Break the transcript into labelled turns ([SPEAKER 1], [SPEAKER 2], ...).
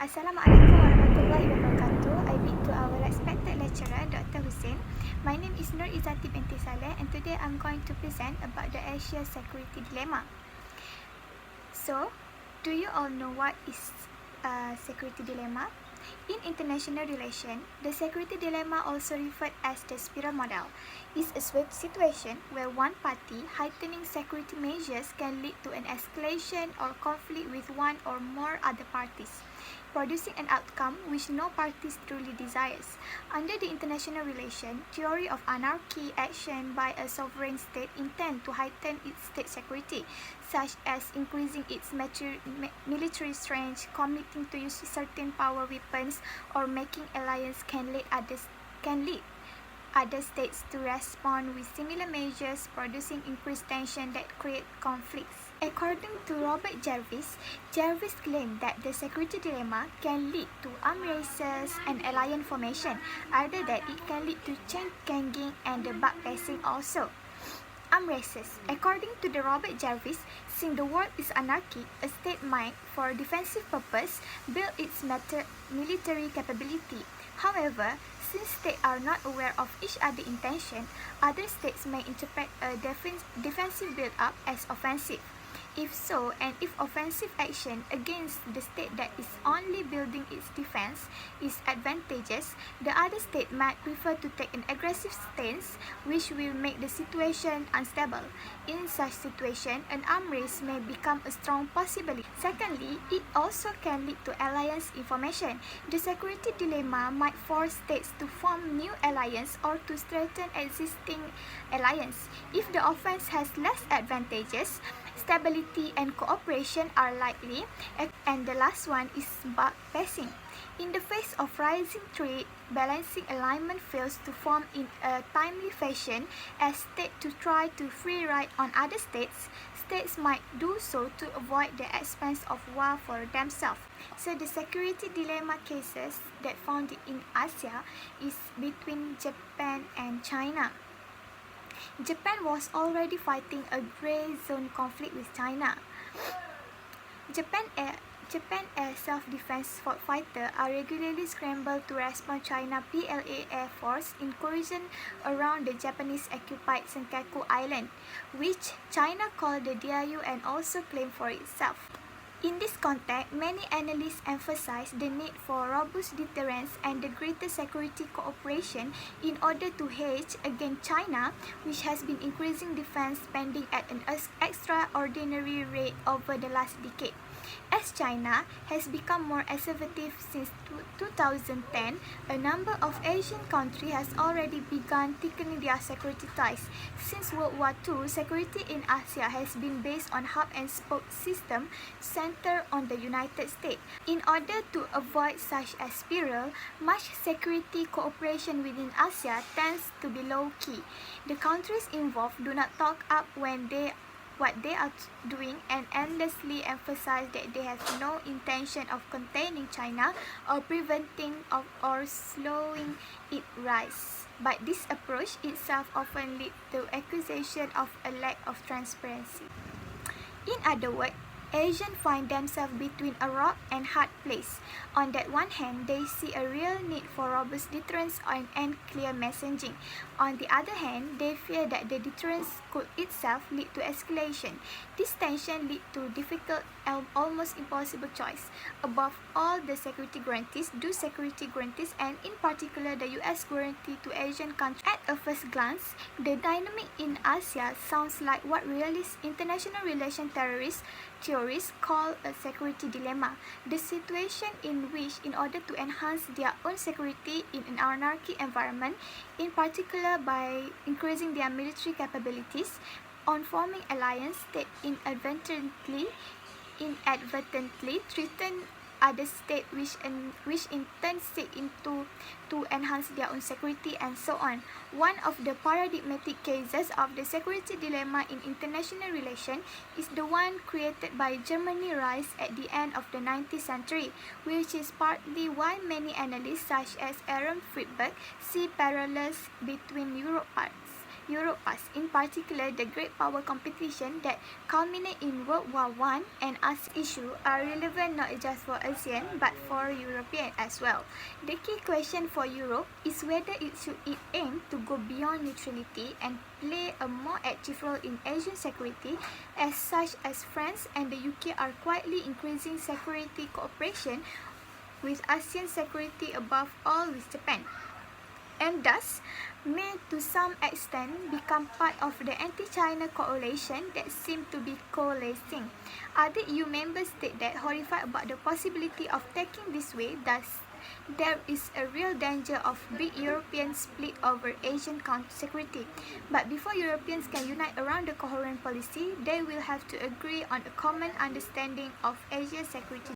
[SPEAKER 1] Assalamualaikum warahmatullahi wabarakatuh. I bid to our respected lecturer, Dr. Hussein. My name is Nur Izzati binti Saleh, and today I'm going to present about the Asia security dilemma. So, do you all know what is a security dilemma? In international relations, the security dilemma, also referred as the spiral model, is a situation where one party heightening security measures can lead to an escalation or conflict with one or more other parties, producing an outcome which no party truly desires. Under the international relation theory of anarchy, action by a sovereign state intend to heighten its state security, such as increasing its military strength, committing to use certain power weapons, or making alliance can lead other states to respond with similar measures, producing increased tension that create conflicts. According to Robert Jarvis, Jarvis claimed that the security dilemma can lead to armed races and alliance formation, other that it can lead to chain ganging and the backpassing also. Armed races. According to the Robert Jarvis, since the world is anarchic, a state might, for defensive purpose, build its military capability. However, since states are not aware of each other's intention, other states may interpret a defensive build-up as offensive. If so, and if offensive action against the state that is only building its defense is advantageous, the other state might prefer to take an aggressive stance, which will make the situation unstable. In such situation, an arms race may become a strong possibility. Secondly, it also can lead to alliance formation. The security dilemma might force states to form new alliance or to strengthen existing alliance. If the offense has less advantages, stability and cooperation are likely. And the last one is backpassing. In the face of rising threat, balancing alignment fails to form in a timely fashion as states to try to free ride on other states. States might do so to avoid the expense of war for themselves. So the security dilemma cases that found in Asia is between Japan and China. Japan was already fighting a gray zone conflict with China. Japan Air self-defense fighter are regularly scrambled to respond China PLA Air Force incursion around the Japanese-occupied Senkaku Island, which China called the Diaoyu and also claimed for itself. In this context, many analysts emphasize the need for robust deterrence and the greater security cooperation in order to hedge against China, which has been increasing defense spending at an extraordinary rate over the last decade. As China has become more assertive since 2010, a number of Asian countries has already begun thickening their security ties. Since World War II, security in Asia has been based on hub-and-spoke system centered on the United States. In order to avoid such a spiral, much security cooperation within Asia tends to be low-key. The countries involved do not talk up what they are doing and endlessly emphasize that they have no intention of containing China or preventing or slowing its rise. But this approach itself often leads to accusation of a lack of transparency. In other words, Asians find themselves between a rock and hard place. On that one hand, they see a real need for robust deterrence and clear messaging. On the other hand, they fear that the deterrence could itself lead to escalation. This tension leads to difficult and almost impossible choice. Above all, the security guarantees, and in particular the US guarantee to Asian countries. At a first glance, the dynamic in Asia sounds like what realist international relations theorists call a security dilemma, the situation in which, in order to enhance their own security in an anarchic environment, in particular by increasing their military capabilities, on forming alliance that inadvertently threaten other states, which in turn seek to enhance their own security, and so on. One of the paradigmatic cases of the security dilemma in international relations is the one created by Germany's rise at the end of the 19th century, which is partly why many analysts such as Aaron Friedberg see parallels between Europe past, in particular the great power competition that culminate in World War I and ASEAN issue are relevant not just for ASEAN but for European as well. The key question for Europe is whether it aim to go beyond neutrality and play a more active role in Asian security, as such as France and the UK are quietly increasing security cooperation with ASEAN security above all with Japan, and thus may to some extent become part of the anti-China coalition that seem to be coalescing. Other EU members state that horrified about the possibility of taking this way, thus there is a real danger of big European split over Asian security. But before Europeans can unite around a coherent policy, they will have to agree on a common understanding of Asian security.